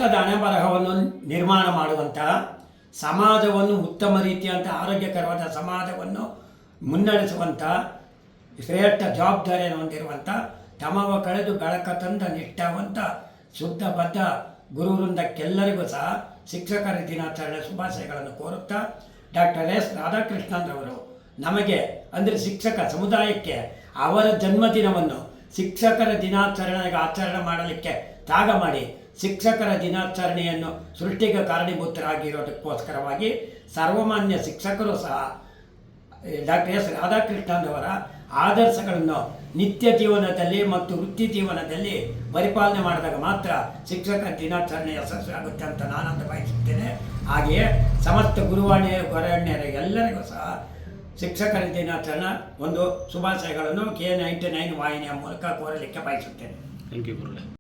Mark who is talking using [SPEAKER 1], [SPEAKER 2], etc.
[SPEAKER 1] ಮಕ್ಕಳ ಹಣೆಬರಹವನ್ನು ನಿರ್ಮಾಣ ಮಾಡುವಂತಹ, ಸಮಾಜವನ್ನು ಉತ್ತಮ ರೀತಿಯಂಥ ಆರೋಗ್ಯಕರವಾದ ಸಮಾಜವನ್ನು ಮುನ್ನಡೆಸುವಂಥ ಶ್ರೇಷ್ಠ ಜವಾಬ್ದಾರಿಯನ್ನು ಹೊಂದಿರುವಂಥ, ತಮವ ಕಳೆದು ಬೆಳಕ ತಂದ ನಿಷ್ಠಾವಂತ ಶುದ್ಧಬದ್ಧ ಗುರುವೃಂದಕ್ಕೆಲ್ಲರಿಗೂ ಸಹ ಶಿಕ್ಷಕರ ದಿನಾಚರಣೆ ಶುಭಾಶಯಗಳನ್ನು ಕೋರುತ್ತಾ, ಡಾಕ್ಟರ್ ಎಸ್ ರಾಧಾಕೃಷ್ಣನ್ರವರು ನಮಗೆ ಅಂದರೆ ಶಿಕ್ಷಕ ಸಮುದಾಯಕ್ಕೆ ಅವರ ಜನ್ಮದಿನವನ್ನು ಶಿಕ್ಷಕರ ದಿನಾಚರಣೆಗೆ ಆಚರಣೆ ಮಾಡಲಿಕ್ಕೆ ತ್ಯಾಗ ಮಾಡಿ ಶಿಕ್ಷಕರ ದಿನಾಚರಣೆಯನ್ನು ಸೃಷ್ಟಿಗೆ ಕಾರಣೀಭೂತರಾಗಿರೋದಕ್ಕೋಸ್ಕರವಾಗಿ ಸರ್ವಮಾನ್ಯ ಶಿಕ್ಷಕರು ಸಹ ಡಾಕ್ಟರ್ ಎಸ್ ರಾಧಾಕೃಷ್ಣನ್ರವರ ಆದರ್ಶಗಳನ್ನು ನಿತ್ಯ ಜೀವನದಲ್ಲಿ ಮತ್ತು ವೃತ್ತಿ ಜೀವನದಲ್ಲಿ ಪರಿಪಾಲನೆ ಮಾಡಿದಾಗ ಮಾತ್ರ ಶಿಕ್ಷಕರ ದಿನಾಚರಣೆ ಯಶಸ್ವಿಯಾಗುತ್ತೆ ಅಂತ ನಾನಂತ ಬಯಸುತ್ತೇನೆ. ಹಾಗೆಯೇ ಸಮಸ್ತ ಗುರುವಾಣಿ ಗಣ್ಯರ ಎಲ್ಲರಿಗೂ ಸಹ ಶಿಕ್ಷಕರ ದಿನಾಚರಣೆ ಒಂದು ಶುಭಾಶಯಗಳನ್ನು K99 ವಾಹಿನಿಯ ಮೂಲಕ ಕೋರಲಿಕ್ಕೆ ಬಯಸುತ್ತೇನೆ.
[SPEAKER 2] ಥ್ಯಾಂಕ್ ಯು ಗುರುಗಳೇ.